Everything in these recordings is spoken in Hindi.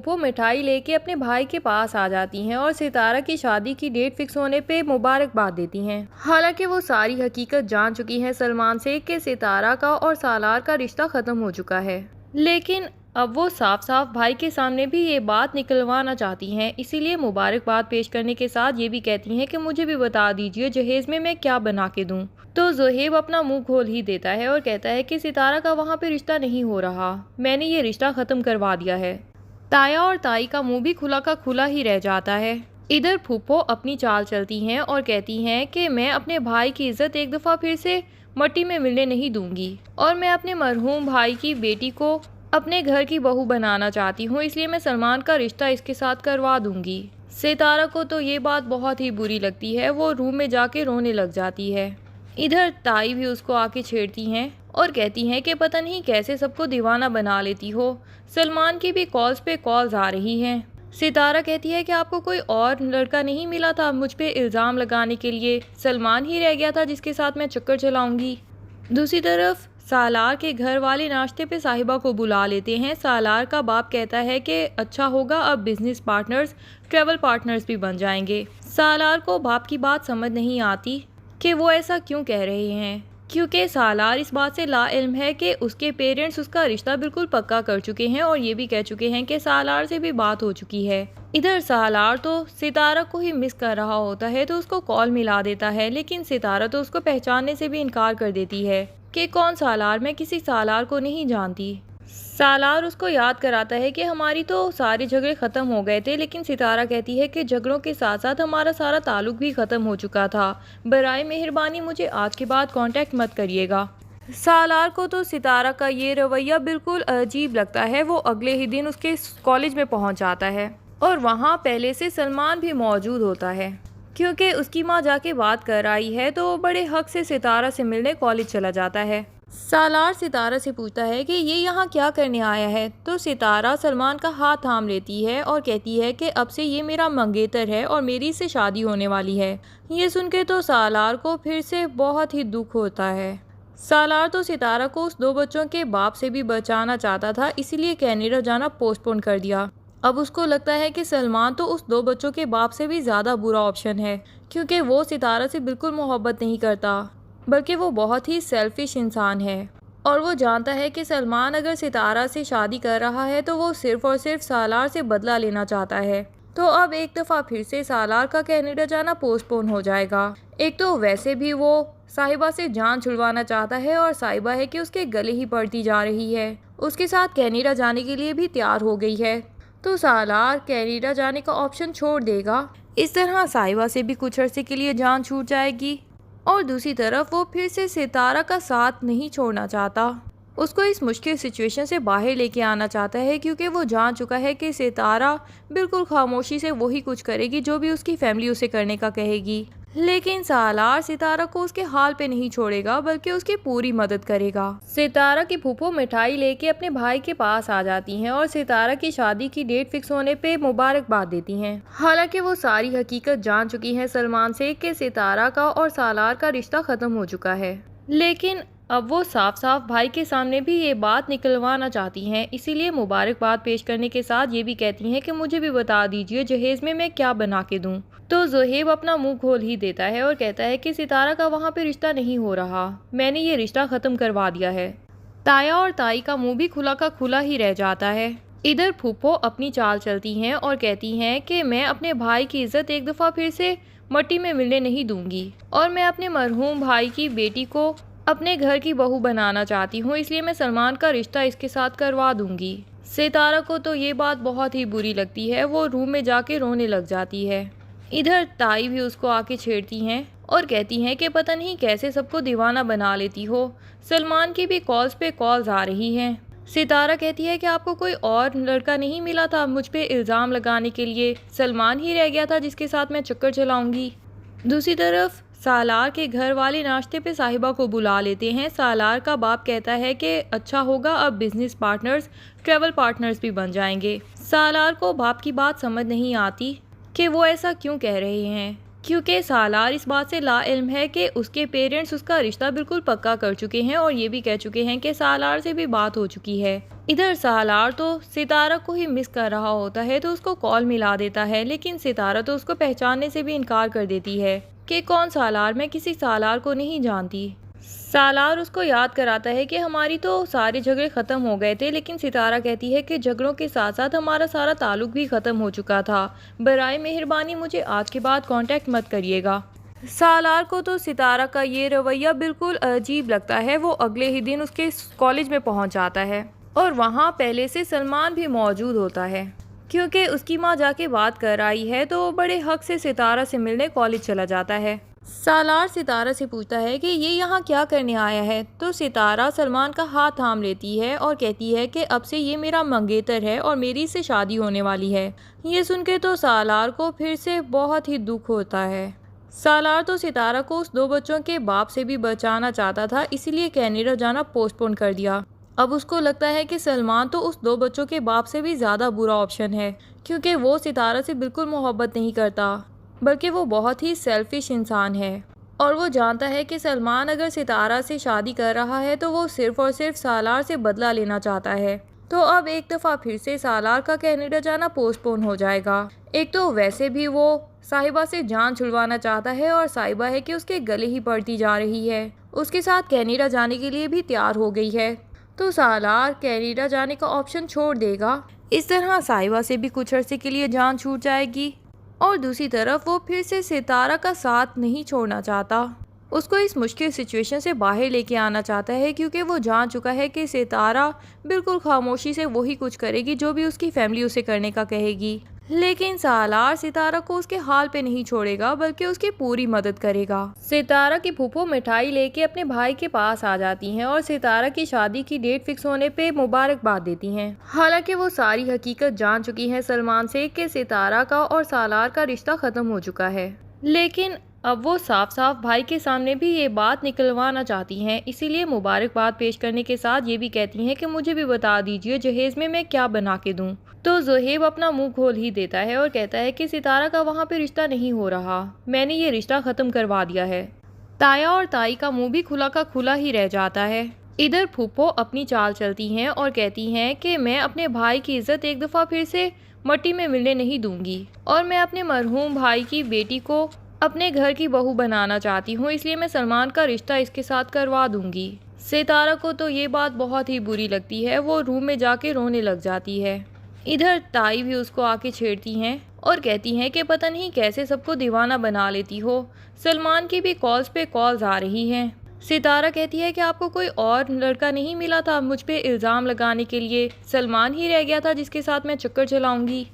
वो मिठाई लेके अपने भाई के पास आ जाती हैं और सितारा की शादी की डेट फिक्स होने पे मुबारकबाद देती हैं। हालांकि वो सारी हकीकत जान चुकी हैं सलमान से कि सितारा का और सालार का रिश्ता खत्म हो चुका है, लेकिन अब वो साफ साफ भाई के सामने भी ये बात निकलवाना चाहती हैं। इसीलिए मुबारकबाद पेश करने के साथ ये भी कहती हैं कि मुझे भी बता दीजिए जहेज में मैं क्या बना के दूं। तो जोहेब अपना मुंह खोल ही देता है और कहता है कि सितारा का वहाँ पे रिश्ता नहीं हो रहा, मैंने ये रिश्ता खत्म करवा दिया है। ताया और ताई का मुंह भी खुला का खुला ही रह जाता है। इधर फूफो अपनी चाल चलती हैं और कहती हैं कि मैं अपने भाई की इज्जत एक दफ़ा फिर से मट्टी में मिलने नहीं दूंगी और मैं अपने मरहूम भाई की बेटी को अपने घर की बहू बनाना चाहती हूँ, इसलिए मैं सलमान का रिश्ता इसके साथ करवा दूंगी। सितारा को तो ये बात बहुत ही बुरी लगती है, वो रूम में जाके रोने लग जाती है। इधर ताई भी उसको आके छेड़ती हैं और कहती हैं कि पता नहीं कैसे सबको दीवाना बना लेती हो, सलमान की भी कॉल्स पे कॉल्स आ रही हैं। सितारा कहती है कि आपको कोई और लड़का नहीं मिला था मुझ पे इल्ज़ाम लगाने के लिए, सलमान ही रह गया था जिसके साथ मैं चक्कर चलाऊंगी। दूसरी तरफ सालार के घर वाले नाश्ते पे साहिबा को बुला लेते हैं। सालार का बाप कहता है कि अच्छा होगा अब बिजनेस पार्टनर्स, ट्रैवल पार्टनर्स भी बन जाएंगे। सालार को बाप की बात समझ नहीं आती कि वो ऐसा क्यों कह रहे हैं, क्योंकि सालार इस बात से लाइल्म है कि उसके पेरेंट्स उसका रिश्ता बिल्कुल पक्का कर चुके हैं और ये भी कह चुके हैं कि सालार से भी बात हो चुकी है। इधर सालार तो सितारा को ही मिस कर रहा होता है तो उसको कॉल मिला देता है, लेकिन सितारा तो उसको पहचानने से भी इनकार कर देती है कि कौन सालार, मैं किसी सालार को नहीं जानती। सालार उसको याद कराता है कि हमारी तो सारे झगड़े ख़त्म हो गए थे, लेकिन सितारा कहती है कि झगड़ों के साथ साथ हमारा सारा ताल्लुक भी ख़त्म हो चुका था, बराए मेहरबानी मुझे आज के बाद कांटेक्ट मत करिएगा। सालार को तो सितारा का ये रवैया बिल्कुल अजीब लगता है। वो अगले ही दिन उसके कॉलेज में पहुंच जाता है और वहाँ पहले से सलमान भी मौजूद होता है, क्योंकि उसकी माँ जाके बात कर आई है तो बड़े हक से सितारा से मिलने कॉलेज चला जाता है। सालार सितारा से पूछता है कि ये यहाँ क्या करने आया है, तो सितारा सलमान का हाथ थाम लेती है और कहती है कि अब से ये मेरा मंगेतर है और मेरी इससे शादी होने वाली है। ये सुन के तो सालार को फिर से बहुत ही दुख होता है। सालार तो सितारा को उस 2 बच्चों के बाप से भी बचाना चाहता था, इसीलिए कनाडा जाना पोस्टपोन कर दिया। अब उसको लगता है कि सलमान तो उस 2 बच्चों के बाप से भी ज़्यादा बुरा ऑप्शन है, क्योंकि वो सितारा से बिल्कुल मोहब्बत नहीं करता, बल्कि वो बहुत ही सेल्फिश इंसान है और वो जानता है कि सलमान अगर सितारा से शादी कर रहा है तो वो सिर्फ़ और सिर्फ सालार से बदला लेना चाहता है। तो अब एक दफ़ा फिर से सालार का कनाडा जाना पोस्टपोन हो जाएगा। एक तो वैसे भी वो साहिबा से जान छुड़वाना चाहता है और साहिबा है कि उसके गले ही पड़ती जा रही है, उसके साथ कनाडा जाने के लिए भी तैयार हो गई है, तो सालार कनाडा जाने का ऑप्शन छोड़ देगा। इस तरह साहिबा से भी कुछ अरसे के लिए जान छूट जाएगी और दूसरी तरफ वो फिर से सितारा का साथ नहीं छोड़ना चाहता, उसको इस मुश्किल सिचुएशन से बाहर लेके आना चाहता है, क्योंकि वो जान चुका है कि सितारा बिल्कुल खामोशी से वही कुछ करेगी जो भी उसकी फैमिली उसे करने का कहेगी। लेकिन सालार सितारा को उसके हाल पे नहीं छोड़ेगा, बल्कि उसकी पूरी मदद करेगा। सितारा की फूफो मिठाई लेके अपने भाई के पास आ जाती हैं और सितारा की शादी की डेट फिक्स होने पे मुबारकबाद देती हैं। हालांकि वो सारी हकीकत जान चुकी हैं सलमान से कि सितारा का और सालार का रिश्ता खत्म हो चुका है, लेकिन अब वो साफ साफ भाई के सामने भी ये बात निकलवाना चाहती हैं। इसीलिए मुबारकबाद पेश करने के साथ ये भी कहती हैं कि मुझे भी बता दीजिए जहेज में मैं क्या बना के दूं। तो जोहेब अपना मुंह खोल ही देता है और कहता है कि सितारा का वहाँ पे रिश्ता नहीं हो रहा, मैंने ये रिश्ता ख़त्म करवा दिया है। ताया और ताई का मुंह भी खुला का खुला ही रह जाता है। इधर फूफो अपनी चाल चलती हैं और कहती हैं कि मैं अपने भाई की इज्जत एक दफ़ा फिर से मट्टी में मिलने नहीं दूंगी और मैं अपने मरहूम भाई की बेटी को अपने घर की बहू बनाना चाहती हूँ, इसलिए मैं सलमान का रिश्ता इसके साथ करवा दूंगी। सितारा को तो ये बात बहुत ही बुरी लगती है, वो रूम में जाके रोने लग जाती है। इधर ताई भी उसको आके छेड़ती हैं और कहती हैं कि पता नहीं कैसे सबको दीवाना बना लेती हो, सलमान की भी कॉल्स पे कॉल्स आ रही हैं। सितारा कहती है कि आपको कोई और लड़का नहीं मिला था मुझ पे इल्ज़ाम लगाने के लिए, सलमान ही रह गया था जिसके साथ मैं चक्कर चलाऊंगी। दूसरी तरफ सालार के घर वाले नाश्ते पे साहिबा को बुला लेते हैं। सालार का बाप कहता है कि अच्छा होगा अब बिजनेस पार्टनर्स, ट्रैवल पार्टनर्स भी बन जाएंगे। सालार को बाप की बात समझ नहीं आती कि वो ऐसा क्यों कह रहे हैं, क्योंकि सालार इस बात से लाइल्म है कि उसके पेरेंट्स उसका रिश्ता बिल्कुल पक्का कर चुके हैं और ये भी कह चुके हैं कि सालार से भी बात हो चुकी है। इधर सालार तो सितारा को ही मिस कर रहा होता है तो उसको कॉल मिला देता है, लेकिन सितारा तो उसको पहचानने से भी इनकार कर देती है कि कौन सालार, मैं किसी सालार को नहीं जानती। सालार उसको याद कराता है कि हमारी तो सारे झगड़े ख़त्म हो गए थे, लेकिन सितारा कहती है कि झगड़ों के साथ साथ हमारा सारा ताल्लुक भी ख़त्म हो चुका था। बराए मेहरबानी मुझे आज के बाद कांटेक्ट मत करिएगा। सालार को तो सितारा का ये रवैया बिल्कुल अजीब लगता है। वो अगले ही दिन उसके कॉलेज में पहुंच जाता है और वहाँ पहले से सलमान भी मौजूद होता है, क्योंकि उसकी माँ जाके बात कर आई है तो वो बड़े हक से सितारा से मिलने कॉलेज चला जाता है। सालार सितारा से पूछता है कि ये यहाँ क्या करने आया है, तो सितारा सलमान का हाथ थाम लेती है और कहती है कि अब से ये मेरा मंगेतर है और मेरी इससे शादी होने वाली है। ये सुन के तो सालार को फिर से बहुत ही दुख होता है। सालार तो सितारा को उस 2 बच्चों के बाप से भी बचाना चाहता था, इसीलिए कनाडा जाना पोस्टपोन कर दिया। अब उसको लगता है कि सलमान तो उस 2 बच्चों के बाप से भी ज़्यादा बुरा ऑप्शन है, क्योंकि वो सितारा से बिल्कुल मोहब्बत नहीं करता, बल्कि वो बहुत ही सेल्फिश इंसान है। और वो जानता है कि सलमान अगर सितारा से शादी कर रहा है तो वो सिर्फ़ और सिर्फ सालार से बदला लेना चाहता है। तो अब एक दफ़ा फिर से सालार का कनाडा जाना पोस्टपोन हो जाएगा। एक तो वैसे भी वो साहिबा से जान छुड़वाना चाहता है और साहिबा है कि उसके गले ही पड़ती जा रही है, उसके साथ कनाडा जाने के लिए भी तैयार हो गई है। तो सालार कनाडा जाने का ऑप्शन छोड़ देगा। इस तरह साहिबा से भी कुछ अरसे के लिए जान छूट जाएगी। और दूसरी तरफ वो फिर से सितारा का साथ नहीं छोड़ना चाहता, उसको इस मुश्किल सिचुएशन से बाहर लेके आना चाहता है, क्योंकि वो जान चुका है कि सितारा बिल्कुल खामोशी से वही कुछ करेगी जो भी उसकी फैमिली उसे करने का कहेगी। लेकिन सालार सितारा को उसके हाल पे नहीं छोड़ेगा, बल्कि उसकी पूरी मदद करेगा। सितारा की फूफो मिठाई लेके अपने भाई के पास आ जाती हैं और सितारा की शादी की डेट फिक्स होने पे मुबारकबाद देती हैं। हालांकि वो सारी हकीकत जान चुकी हैं सलमान से कि सितारा का और सालार का रिश्ता ख़त्म हो चुका है, लेकिन अब वो साफ साफ भाई के सामने भी ये बात निकलवाना चाहती हैं। इसीलिए मुबारकबाद पेश करने के साथ ये भी कहती हैं कि मुझे भी बता दीजिए जहेज़ में मैं क्या बना के दूँ। तो ज़ोहेब अपना मुंह खोल ही देता है और कहता है कि सितारा का वहाँ पे रिश्ता नहीं हो रहा, मैंने ये रिश्ता ख़त्म करवा दिया है। ताया और ताई का मुंह भी खुला का खुला ही रह जाता है। इधर फूफो अपनी चाल चलती हैं और कहती हैं कि मैं अपने भाई की इज्जत एक दफ़ा फिर से मट्टी में मिलने नहीं दूंगी और मैं अपने मरहूम भाई की बेटी को अपने घर की बहू बनाना चाहती हूँ, इसलिए मैं सलमान का रिश्ता इसके साथ करवा दूंगी। सितारा को तो ये बात बहुत ही बुरी लगती है, वो रूम में जाके रोने लग जाती है। इधर ताई भी उसको आके छेड़ती हैं और कहती हैं कि पता नहीं कैसे सबको दीवाना बना लेती हो, सलमान की भी कॉल्स पे कॉल्स आ रही हैं। सितारा कहती है कि आपको कोई और लड़का नहीं मिला था मुझ पे इल्ज़ाम लगाने के लिए, सलमान ही रह गया था जिसके साथ मैं चक्कर चलाऊंगी।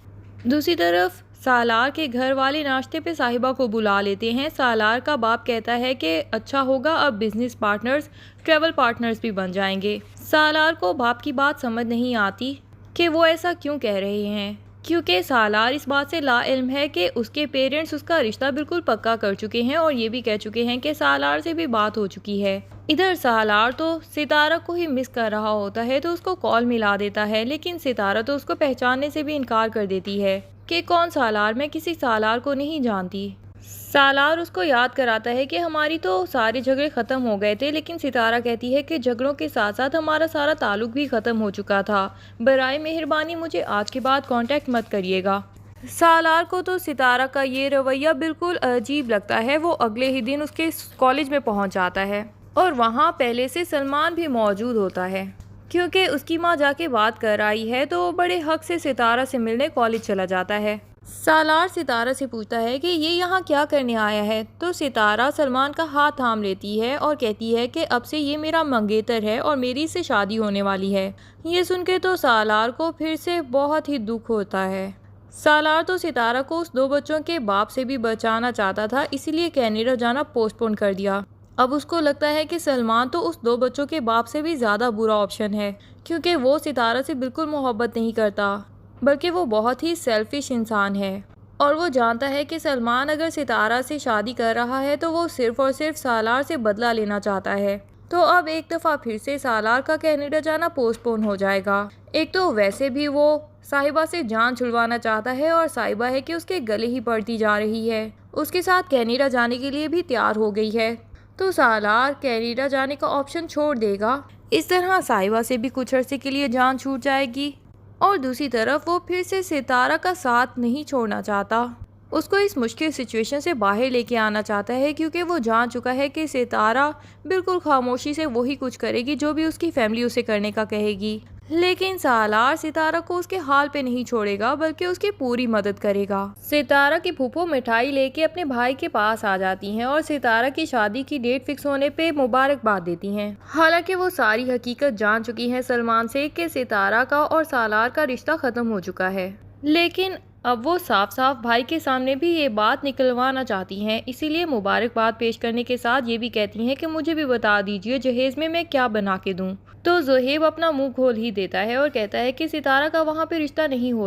दूसरी तरफ सालार के घर वाले नाश्ते पे साहिबा को बुला लेते हैं। सालार का बाप कहता है कि अच्छा होगा अब बिजनेस पार्टनर्स, ट्रैवल पार्टनर्स भी बन जाएंगे। सालार को बाप की बात समझ नहीं आती कि वो ऐसा क्यों कह रहे हैं, क्योंकि सालार इस बात से लाइल्म है कि उसके पेरेंट्स उसका रिश्ता बिल्कुल पक्का कर चुके हैं और ये भी कह चुके हैं कि सालार से भी बात हो चुकी है। इधर सालार तो सितारा को ही मिस कर रहा होता है तो उसको कॉल मिला देता है, लेकिन सितारा तो उसको पहचानने से भी इनकार कर देती है कि कौन सालार, मैं किसी सालार को नहीं जानती। सालार उसको याद कराता है कि हमारी तो सारे झगड़े ख़त्म हो गए थे, लेकिन सितारा कहती है कि झगड़ों के साथ साथ हमारा सारा ताल्लुक भी ख़त्म हो चुका था। बराए मेहरबानी मुझे आज के बाद कांटेक्ट मत करिएगा। सालार को तो सितारा का ये रवैया बिल्कुल अजीब लगता है। वो अगले ही दिन उसके कॉलेज में पहुंच जाता है और वहाँ पहले से सलमान भी मौजूद होता है, क्योंकि उसकी माँ जाके बात कर आई है तो वो बड़े हक से सितारा से मिलने कॉलेज चला जाता है। सालार सितारा से पूछता है कि ये यहाँ क्या करने आया है, तो सितारा सलमान का हाथ थाम लेती है और कहती है कि अब से ये मेरा मंगेतर है और मेरी इससे शादी होने वाली है। ये सुन के तो सालार को फिर से बहुत ही दुख होता है। सालार तो सितारा को उस 2 बच्चों के बाप से भी बचाना चाहता था, इसीलिए कनाडा जाना पोस्टपोन कर दिया। अब उसको लगता है कि सलमान तो उस 2 बच्चों के बाप से भी ज़्यादा बुरा ऑप्शन है, क्योंकि वो सितारा से बिल्कुल मोहब्बत नहीं करता, बल्कि वो बहुत ही सेल्फिश इंसान है। और वो जानता है कि सलमान अगर सितारा से शादी कर रहा है तो वो सिर्फ़ और सिर्फ सालार से बदला लेना चाहता है। तो अब एक दफ़ा फिर से सालार का कनाडा जाना पोस्टपोन हो जाएगा। एक तो वैसे भी वो साहिबा से जान छुड़वाना चाहता है और साहिबा है कि उसके गले ही पड़ती जा रही है, उसके साथ कनाडा जाने के लिए भी तैयार हो गई है। तो सालार कनाडा जाने का ऑप्शन छोड़ देगा। इस तरह साहिबा से भी कुछ अरसे के लिए जान छूट जाएगी और दूसरी तरफ वो फिर से सितारा का साथ नहीं छोड़ना चाहता। उसको इस मुश्किल सिचुएशन से बाहर लेके आना चाहता है क्योंकि वो जान चुका है कि सितारा बिल्कुल खामोशी से वही कुछ करेगी जो भी उसकी फैमिली उसे करने का कहेगी। लेकिन सालार सितारा को उसके हाल पे नहीं छोड़ेगा बल्कि उसकी पूरी मदद करेगा। सितारा की फूफो मिठाई लेके अपने भाई के पास आ जाती हैं और सितारा की शादी की डेट फिक्स होने पे मुबारकबाद देती हैं। हालांकि वो सारी हकीकत जान चुकी हैं सलमान से कि सितारा का और सालार का रिश्ता खत्म हो चुका है, लेकिन अब वो साफ साफ भाई के सामने भी ये बात निकलवाना चाहती हैं। इसीलिए मुबारकबाद पेश करने के साथ ये भी कहती हैं कि मुझे भी बता दीजिए जहेज में मैं क्या बना के दूं। तो ज़ोहेब अपना मुंह खोल ही देता है और कहता है कि सितारा का वहाँ पे रिश्ता नहीं हो